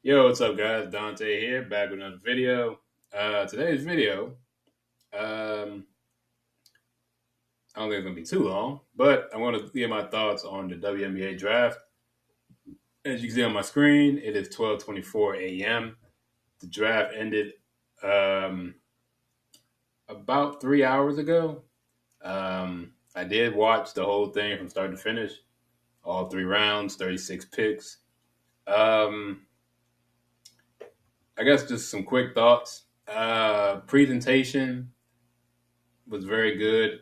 Yo, what's up, guys? Dante here, back with another video. Today's video, I don't think it's gonna be too long, but I want to give my thoughts on the WNBA draft. As you can see on my screen, it is 12:24 a.m. The draft ended um, about 3 hours ago. I did watch the whole thing from start to finish, all three rounds, 36 picks. Um, I guess just some quick thoughts. Presentation was very good.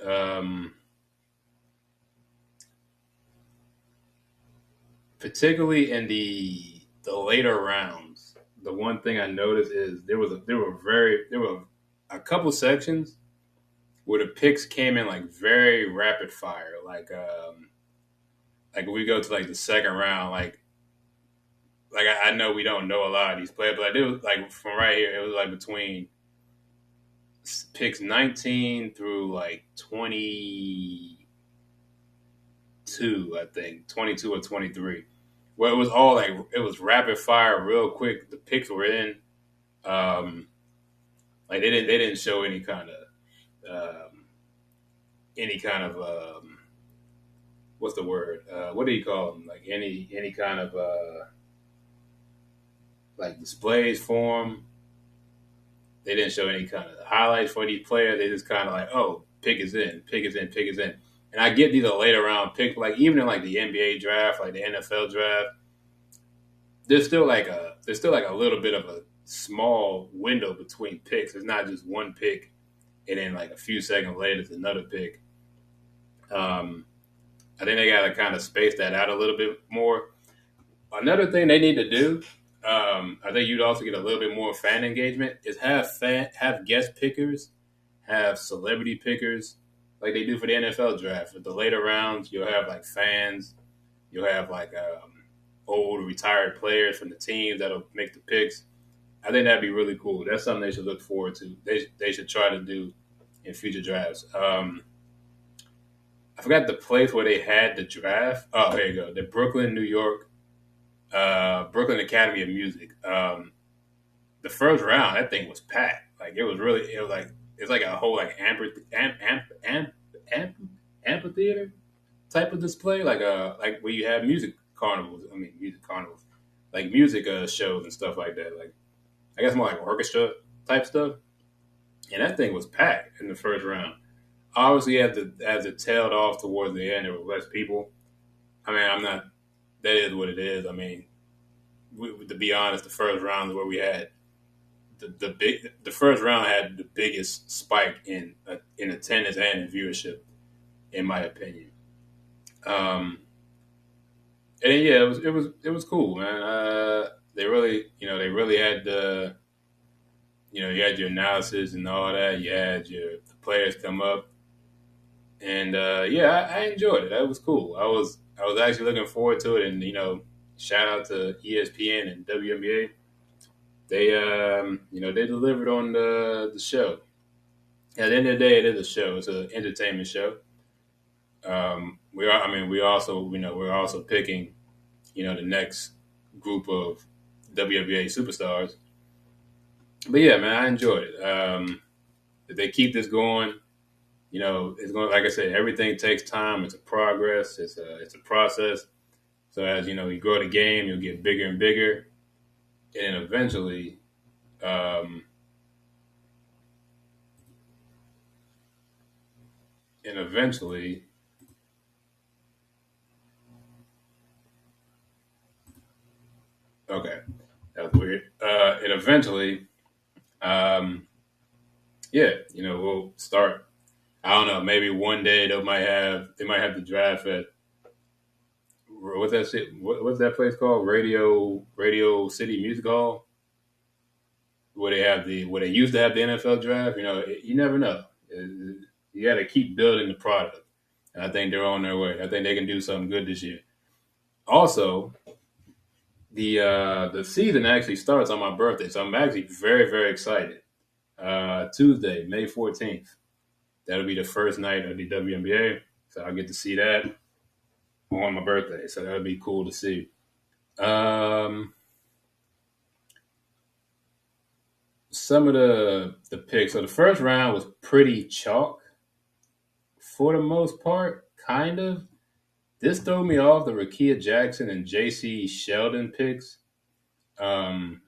Particularly in the later rounds. The one thing I noticed is there were a couple sections where the picks came in like very rapid fire. Like we go to like the second round, I know we don't know a lot of these players, but it was like from right here, it was like between picks 19 through like 22, I think 22 or 23. Well, it was all like it was rapid fire, real quick. The picks were in. Um, like they didn't show any kind of what's the word? What do you call them? Like any kind of like displays for them. They didn't show any kind of highlights for these players. They just kind of like, oh, pick is in, pick is in, pick is in. And I get these are later round picks, like even in like the NBA draft, like the NFL draft, there's still like a little bit of a small window between picks. It's not just one pick and then like a few seconds later it's another pick. Um, I think they got to kind of space that out a little bit more. Another thing they need to do, I think you'd also get a little bit more fan engagement, is have guest pickers, have celebrity pickers, like they do for the NFL draft. With the later rounds, you'll have like fans, you'll have like old retired players from the teams that'll make the picks. I think that'd be really cool. That's something they should look forward to. They should try to do in future drafts. I forgot the place where they had the draft. Oh, here you go. The Brooklyn, New York, Brooklyn Academy of Music. The first round, that thing was packed. Like it was like it's like a whole like amphitheater type of display, like where you have music carnivals. I mean, music carnivals, like music shows and stuff like that. Like I guess more like orchestra type stuff. And that thing was packed in the first round. Obviously, as it tailed off towards the end, there were less people. I mean, I'm not. That is what it is. I mean, to be honest, the first round is where we had the first round had the biggest spike in attendance and in viewership, in my opinion. Um, and yeah, it was cool, man. They really had you had your analysis and all that. You had the players come up, and yeah, I enjoyed it. That was cool. I was actually looking forward to it, and shout out to ESPN and WNBA. They delivered on the show. At the end of the day, it is a show. It's an entertainment show. We also, we're also picking, the next group of WNBA superstars. But yeah, man, I enjoyed it. If they keep this going, it's going. Like I said, everything takes time. It's a progress. It's a process. So as you grow the game, you'll get bigger and bigger, and um, eventually, okay, that was weird. And eventually, um, yeah, we'll start. I don't know. Maybe one day they might have the draft at what's that shit? What's that place called? Radio City Music Hall, where they used to have the NFL draft. You never know. You got to keep building the product, and I think they're on their way. I think they can do something good this year. Also, the season actually starts on my birthday, so I'm actually very very excited. Tuesday, May 14th. That'll be the first night of the WNBA, so I'll get to see that on my birthday. So that'll be cool to see. Um, some of the picks. So the first round was pretty chalk for the most part, kind of. This threw me off the Rakia Jackson and J.C. Sheldon picks. Um,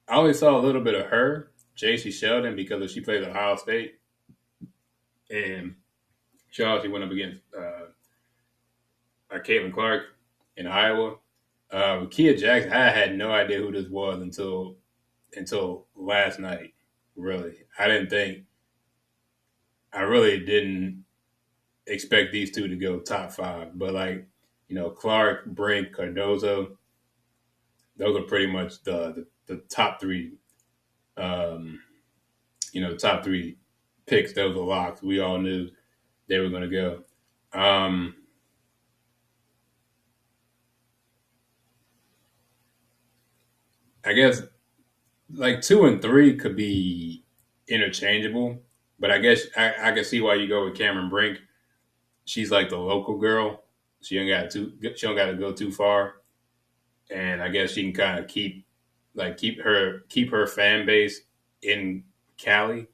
I only saw a little bit of her, J.C. Sheldon, because she plays at Ohio State, and she obviously went up against Caitlin Clark in Iowa. Rakia Jackson, I had no idea who this was until last night. Really, I really didn't expect these two to go top five, but like Clark, Brink, Cardozo, those are pretty much the top three. Um, the top three picks. Those were locks. We all knew they were going to go. I guess like 2 and 3 could be interchangeable, but I guess I can see why you go with Cameron Brink. She's like the local girl. She don't got to go too far, and I guess she can kind of keep her fan base in Cali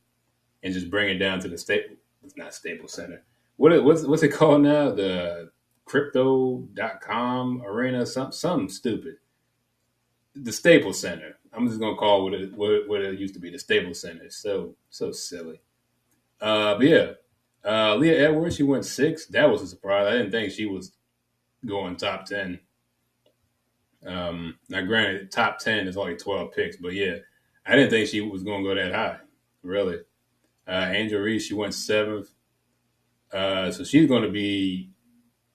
and just bring it down to the state. It's not Staples Center. What's it called now? The crypto.com arena, something stupid. The Staples Center. I'm just gonna call what it used to be, the Staples Center. So silly. But yeah, Leah Edwards, she went 6. That was a surprise. I didn't think she was going top 10. Now, granted, top 10 is only 12 picks, but yeah, I didn't think she was going to go that high, really. Angel Reese, she went 7th. So she's going to be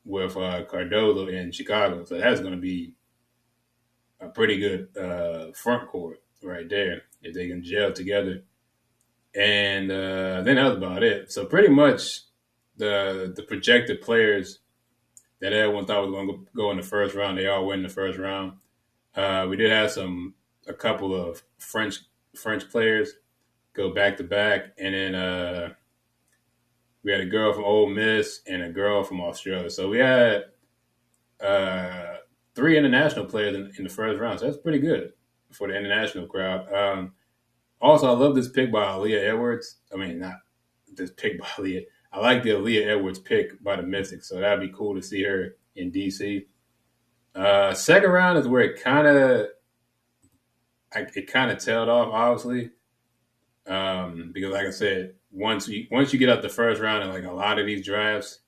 with Cardozo in Chicago. So that's going to be a pretty good front court right there if they can gel together. And then that was about it. So pretty much the projected players that everyone thought was going to go in the first round, they all went in the first round. We did have a couple of French players go back to back, and then we had a girl from Ole Miss and a girl from Australia. So we had 3 international players in the first round. So that's pretty good for the international crowd. Also, I love this pick by Aaliyah Edwards. I mean, not this pick by Aaliyah. I like the Aaliyah Edwards pick by the Mystics, so that'd be cool to see her in DC. Second round is where it kind of tailed off, obviously, because like I said, once you get out the first round and like a lot of these drafts,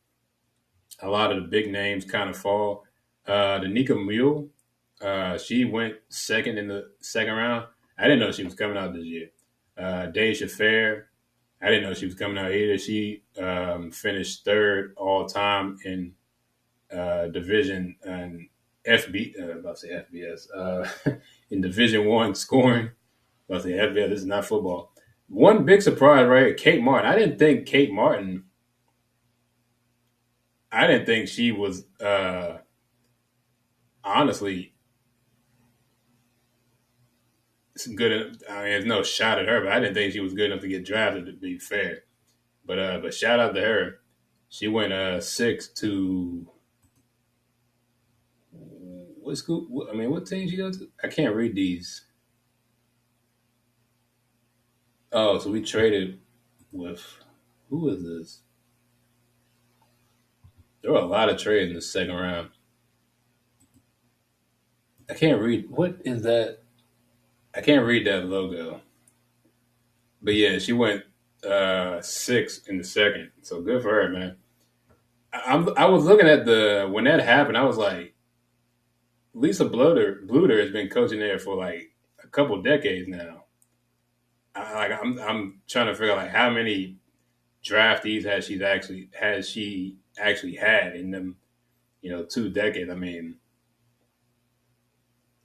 a lot of the big names kind of fall. Danica Mule, she went second in the second round. I didn't know she was coming out this year. Deja Fair, I didn't know she was coming out either. She finished third all time in division and about to say FBS, in Division One scoring. About to say FBS. This is not football. One big surprise, right? Kate Martin. I didn't think Kate Martin. I didn't think she was honestly good. I mean, there's no shot at her, but I didn't think she was good enough to get drafted. To be fair, but shout out to her. She went 6 to what school? I mean, what team she goes to? I can't read these. Oh, so we traded with who is this? There were a lot of trades in the second round. I can't read. What is that? I can't read that logo. But yeah, she went 6 in the second. So good for her, man. I was looking at when that happened. I was like, Lisa Bluter has been coaching there for like a couple decades now. I'm trying to figure out like how many draftees has she actually had in them 2 decades. I mean,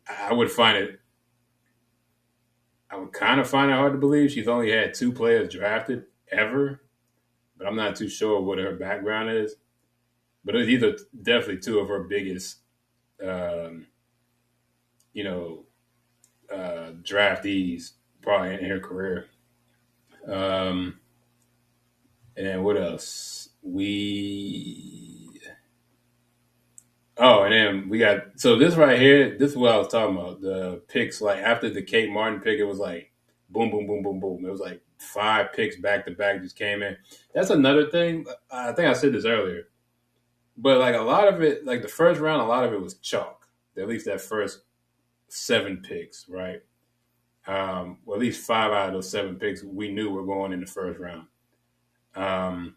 I would find it. I would kind of find it hard to believe she's only had 2 players drafted ever, but I'm not too sure what her background is. But these are definitely 2 of her biggest, draftees probably in her career. And then what else? And then we got, so this right here, this is what I was talking about. The picks, like after the Kate Martin pick, it was like boom, boom, boom, boom, boom. It was like 5 picks back to back just came in. That's another thing. I think I said this earlier, but like a lot of it, like the first round, a lot of it was chalk. At least that first 7 picks, right? Well, at least 5 out of those 7 picks we knew were going in the first round. Um,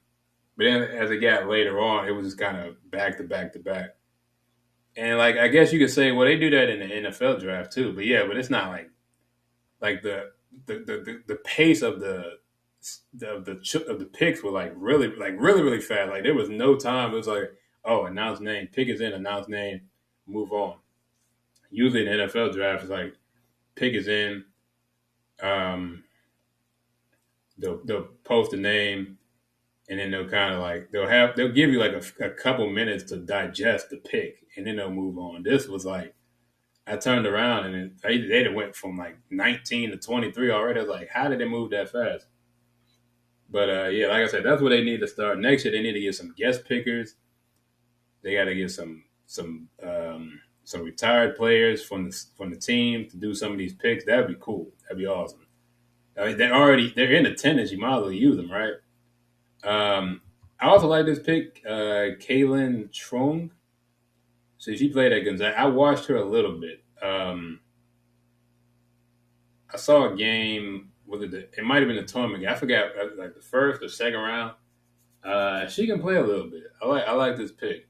but then as it got later on, it was just kind of back to back to back. And like I guess you could say, well, they do that in the NFL draft too. But yeah, but it's not like the pace of the picks were like really fast. Like there was no time. It was like, oh, announce name, pick is in, announce name, move on. Usually in the NFL draft, it's like pick is in, um, they'll post a name, and then they'll kind of like they'll give you like a couple minutes to digest the pick, and then they'll move on. This was like I turned around and they went from like 19 to 23 already. I was like, how did they move that fast? But yeah, like I said, that's where they need to start next year. They need to get some guest pickers. They got to get some retired players from the team to do some of these picks. That'd be cool. That'd be awesome. I mean, they're in attendance. You might as well use them, right? I also like this pick, Kaylin Trong. So she played at Gonzaga. I watched her a little bit. I saw a game. It might have been a tournament game. I forgot, like the first or second round. She can play a little bit. I like this pick.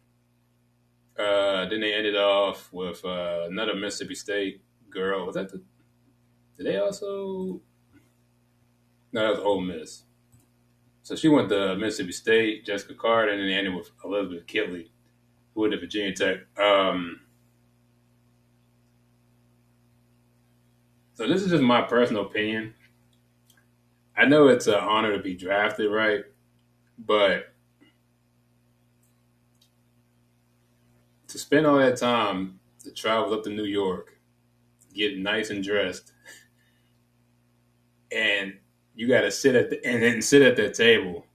Then they ended off with another Mississippi State girl. Was that the? Did they also? No, that was Ole Miss. So she went to Mississippi State, Jessica Carter, and then they ended with Elizabeth Kitley, who went to Virginia Tech. So this is just my personal opinion. I know it's an honor to be drafted, right? But to spend all that time to travel up to New York, get nice and dressed, and you got to sit at that table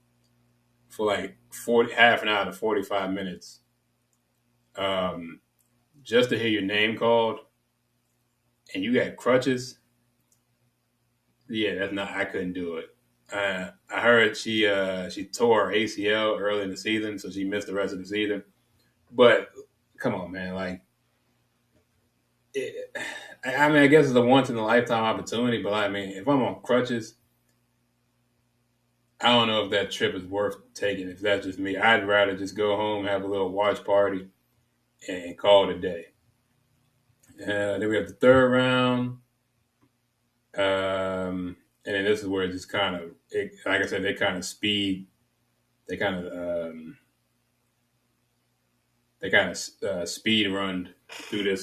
for like 40 half an hour to 45 minutes, um, just to hear your name called, and you got crutches. Yeah, that's not. I couldn't do it. I heard she tore her ACL early in the season, so she missed the rest of the season. But come on, man! Like, it, I mean, I guess it's a once in a lifetime opportunity. But I mean, if I'm on crutches, I don't know if that trip is worth taking. If that's just me, I'd rather just go home, have a little watch party, and call it a day. Then we have the third round. And then this is where it just kind of, like I said, they kind of, speed run through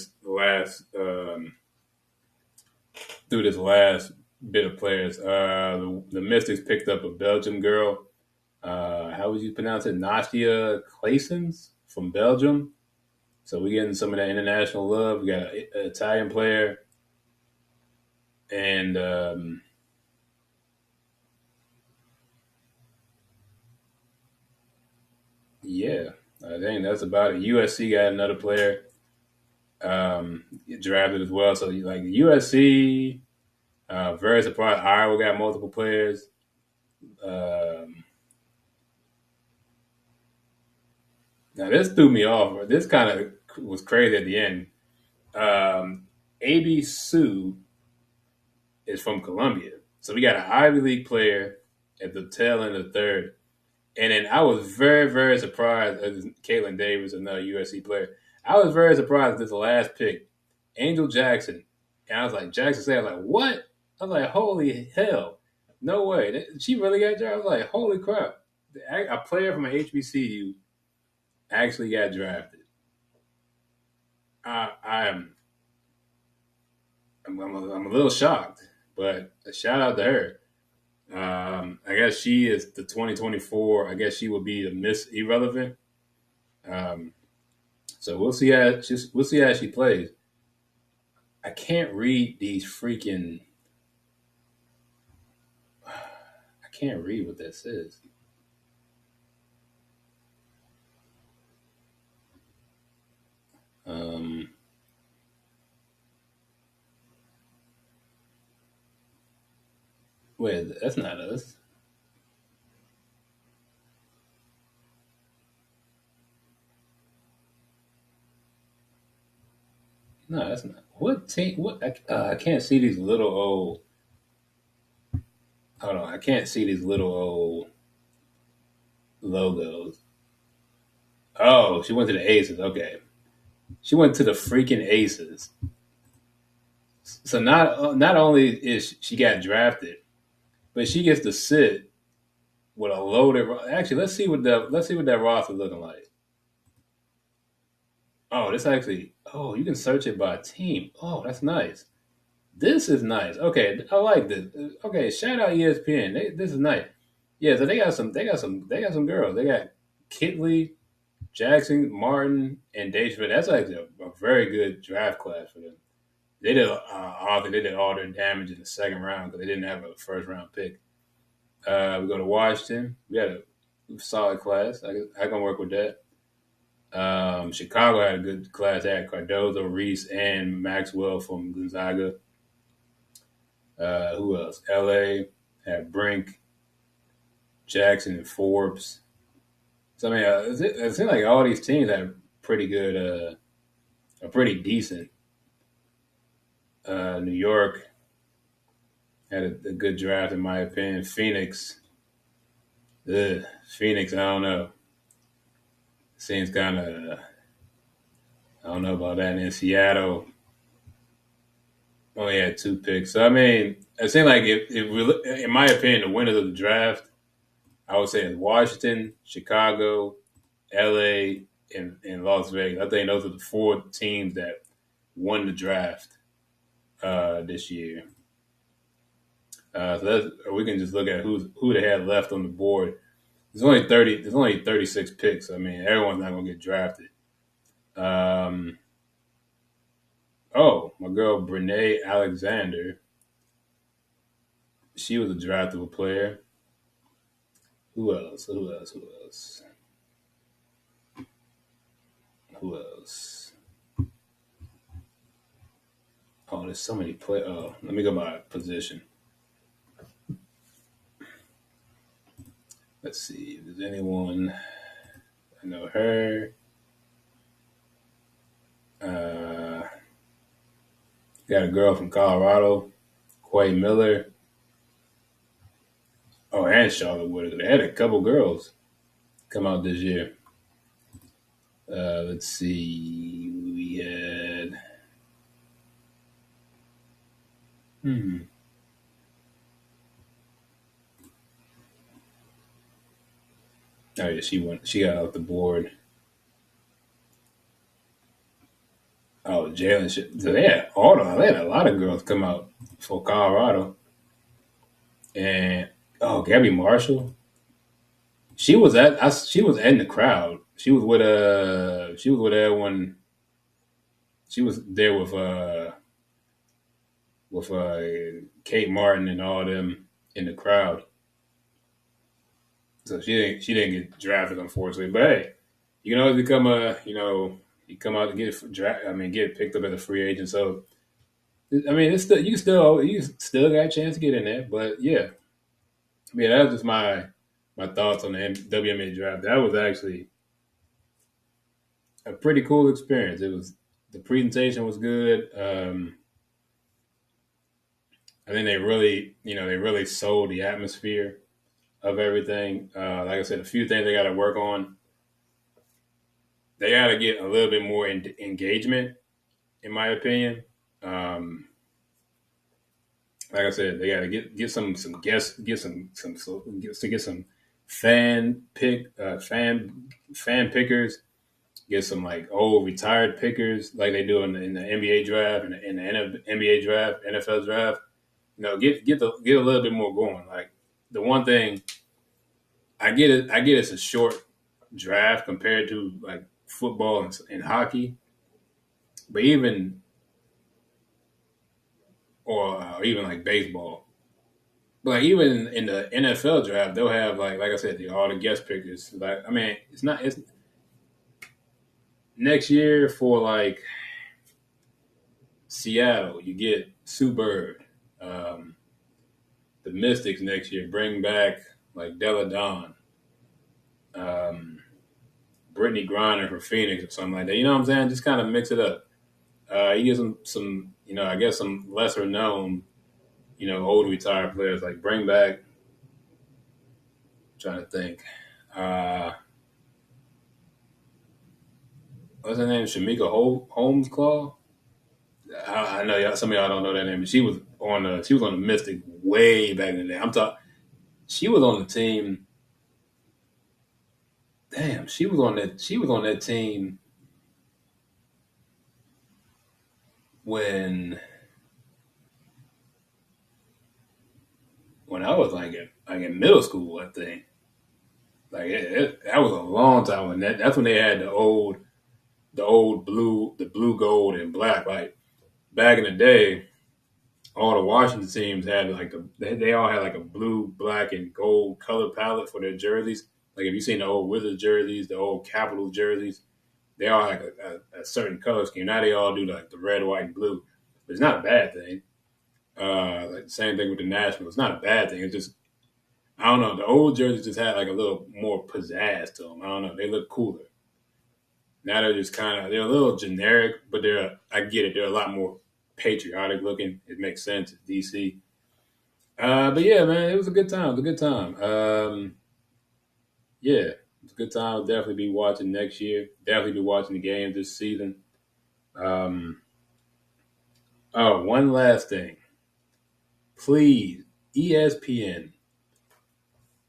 through this last bit of players. The Mystics picked up a Belgium girl. How would you pronounce it? Nastia Claessens from Belgium. So we're getting some of that international love. We got an Italian player, and yeah, I think that's about it. USC got another player drafted as well. So like USC, very surprised. Iowa got multiple players. Um, Now this threw me off. This kind of was crazy at the end. AB Sue is from Columbia, so we got an Ivy League player at the tail end of the third. And then I was very surprised as Caitlin Davis, another USC player. I was very surprised at this last pick, Angel Jackson. And I was like, Jackson said, I was like, what? I was like, holy hell. No way. She really got drafted. I was like, holy crap. A player from an HBCU actually got drafted. I'm I'm a little shocked, but a shout out to her. I guess she is the 2024. I guess she will be the Miss Irrelevant. Um, so we'll see how she plays. I can't read these freaking. I can't read what that says. Um, Wait, that's not us. No, that's not. What team? What? I can't see these little old. Hold on, I can't see these little old logos. Oh, she went to the Aces. Okay, she went to the freaking Aces. So not only is she got drafted, but she gets to sit with a loaded. Actually, let's see what that roster looking like. Oh, this actually. Oh, you can search it by team. Oh, that's nice. This is nice. Okay, I like this. Okay, shout out ESPN. This is nice. Yeah, so they got some girls. They got Kitley, Jackson, Martin, and Dave Smith. That's actually a very good draft class for them. They did they did all their damage in the second round because they didn't have a first round pick. We go to Washington. We had a solid class. I can work with that. Chicago had a good class. They had Cardozo, Reese, and Maxwell from Gonzaga. Who else? LA had Brink, Jackson, and Forbes. So I mean, it seems like all these teams had pretty good, a pretty decent. New York had a good draft in my opinion. Phoenix, Phoenix, I don't know. Seems kind of, I don't know about that. And in Seattle, only had two picks. So I mean, it seemed like in my opinion, the winners of the draft, I would say, is Washington, Chicago, LA, and Las Vegas. I think those are the four teams that won the draft this year. We can just look at who they had left on the board. There's only 30. There's only 36 picks. I mean, everyone's not gonna get drafted. Um, oh, my girl Brene Alexander. She was a draftable player. Who else? Who else? Who else? Who else? Oh, there's so many play. Oh, let me go by position. Let's see if there's anyone. I know her. Uh, got a girl from Colorado, Quay Miller. Oh, and Charlotte Wood. They had a couple girls come out this year. Let's see. We had. Hmm. Oh yeah, she went. She got off the board. Oh, Jalen. So they had all. They had a lot of girls come out for Colorado, and Gabby Marshall. She was at. She was in the crowd. She was with. She was with everyone. She was there with Kate Martin and all them in the crowd. So she didn't get drafted, unfortunately. But hey, you can always become you come out to get draft. I mean, get picked up as a free agent. So I mean, it's still you still got a chance to get in there. But yeah, I mean that was just my thoughts on the WMA draft. That was actually a pretty cool experience. It was the presentation was good. I think they really sold the atmosphere of everything. Like I said, a few things they got to work on. They got to get a little bit more engagement, in my opinion. Um, like I said, they got to get some guests, get some fan pickers, get some like old retired pickers like they do in the NBA draft and in the NBA draft, NFL draft. Get a little bit more going. Like the one thing I get it's a short draft compared to like football and hockey, but even like baseball. But like even in the NFL draft, they'll have like I said, all the guest pickers. Like I mean, it's next year for like Seattle, you get Sue Bird. the Mystics next year. Bring back like Della Dawn, Brittany Griner for Phoenix or something like that. You know what I'm saying? Just kind of mix it up. You get some, I guess some lesser known, old retired players. Like bring back. I'm trying to think. Uh, what's her name? Shamika Holmes-Claw. I know some of y'all don't know that name, but she was on the Mystic way back in the day. I'm talking. She was on the team. Damn, she was on that. She was on that team when I was like in middle school. I think that was a long time. When that's when they had the old blue, the blue, gold, and black. Like back in the day, all the Washington teams had they all had like a blue, black, and gold color palette for their jerseys. Like if you seen the old Wizards jerseys, the old Capitals jerseys, they all had a certain color scheme. Now they all do like the red, white, and blue. But it's not a bad thing. Like the same thing with the Nationals. It's not a bad thing. It's just I don't know. The old jerseys just had like a little more pizzazz to them. I don't know. They look cooler. Now they're just they're a little generic, but I get it. They're a lot more patriotic looking. It makes sense. It's DC. But yeah, man, it was a good time. It was a good time. Yeah, it was a good time. I'll definitely be watching next year. Definitely be watching the games this season. Oh, one last thing. Please, ESPN.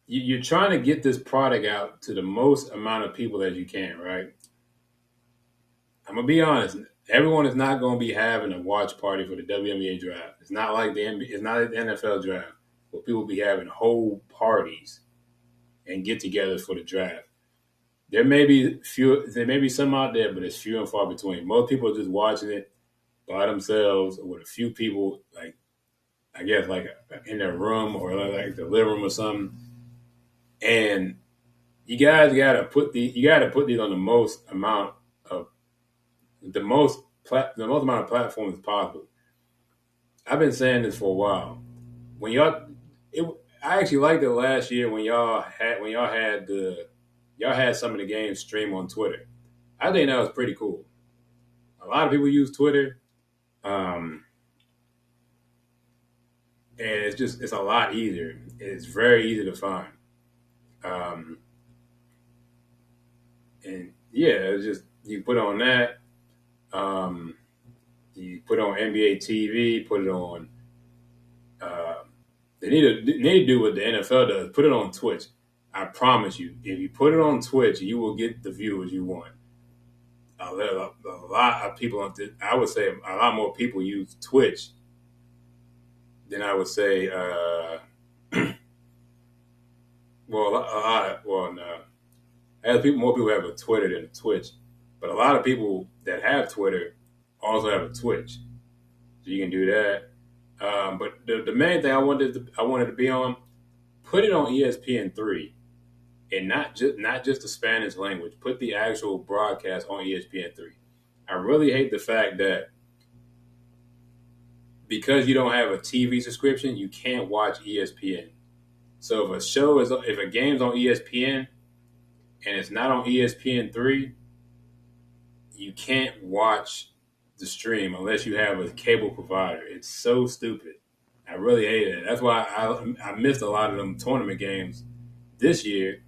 You're trying to get this product out to the most amount of people as you can, right? I'm gonna be honest. Everyone is not going to be having a watch party for the WNBA draft. It's not like the NBA, it's not like the NFL draft where people be having whole parties and get-togethers for the draft. There may be some out there, but it's few and far between. Most people are just watching it by themselves or with a few people, like I guess like in their room or like the living room or something. And you guys gotta put these on the most amount of the most amount of platforms possible. I've been saying this for a while. When I actually liked it last year when y'all had some of the games stream on Twitter. I think that was pretty cool. A lot of people use Twitter, and it's a lot easier. It's very easy to find, and yeah, it's just you put on that. You put on NBA TV, put it on. They need to do what the NFL does. Put it on Twitch. I promise you, if you put it on Twitch, you will get the viewers you want. A lot of people, I would say, a lot more people use Twitch than I would say. No. More people have a Twitter than a Twitch, but a lot of people that have Twitter also have a Twitch, so you can do that. But the main thing I wanted to be on, put it on ESPN3, and not just the Spanish language. Put the actual broadcast on ESPN3. I really hate the fact that because you don't have a TV subscription, you can't watch ESPN. So if a game's on ESPN and it's not on ESPN3, you can't watch the stream unless you have a cable provider. It's so stupid. I really hate it. That's why I missed a lot of them tournament games this year,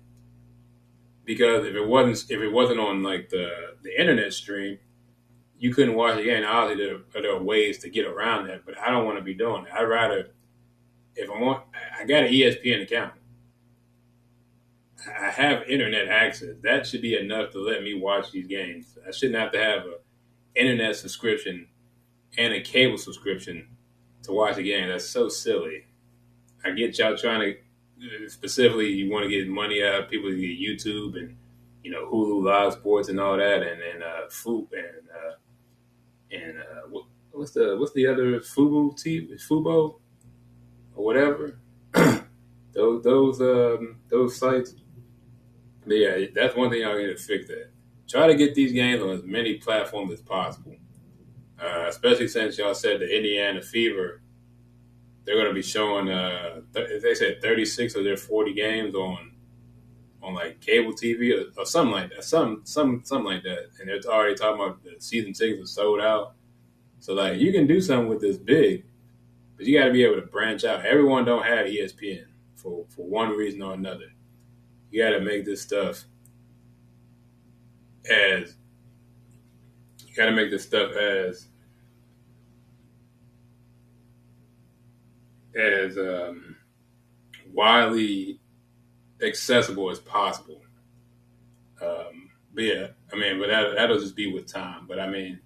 because if it wasn't on like the internet stream, you couldn't watch the game. Obviously, there are ways to get around that, but I don't want to be doing it. I'd rather, if I got an ESPN account. I have internet access. That should be enough to let me watch these games. I shouldn't have to have an internet subscription and a cable subscription to watch a game. That's so silly. I get y'all trying to, specifically, you want to get money out of people to get YouTube and Hulu Live Sports and all that, and what's the other Fubo or whatever. those sites. But yeah, that's one thing y'all need to fix. That try to get these games on as many platforms as possible. Especially since y'all said the Indiana Fever they're going to be showing. They said 36 of their 40 games on like cable TV or something like that, something like that. And they're already talking about the season tickets are sold out. So like you can do something with this big, but you got to be able to branch out. Everyone don't have ESPN for one reason or another. You got to make this stuff as you got to make this stuff as widely accessible as possible. But yeah, I mean, but that'll just be with time. But I mean,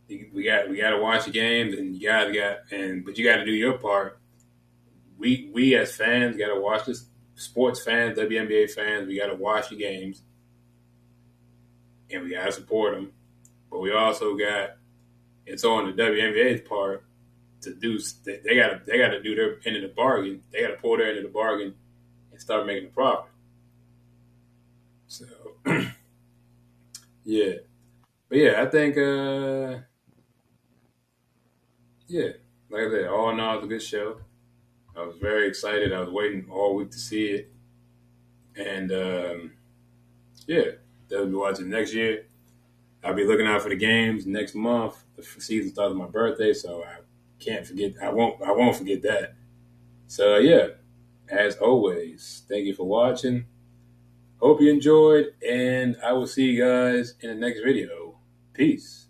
we got to watch the games, and but you got to do your part. We as fans got to watch this. Sports fans, WNBA fans, we got to watch the games, and we got to support them. But we also got it's on the WNBA's part to do. They got to do their end of the bargain. They got to pull their end of the bargain and start making a profit. So yeah, but yeah, I think yeah, like I said, all in all, it's a good show. I was very excited. I was waiting all week to see it, and yeah, they'll be watching next year. I'll be looking out for the games next month. The season starts on my birthday, so I can't forget. I won't forget that. So yeah, as always, thank you for watching. Hope you enjoyed, and I will see you guys in the next video. Peace.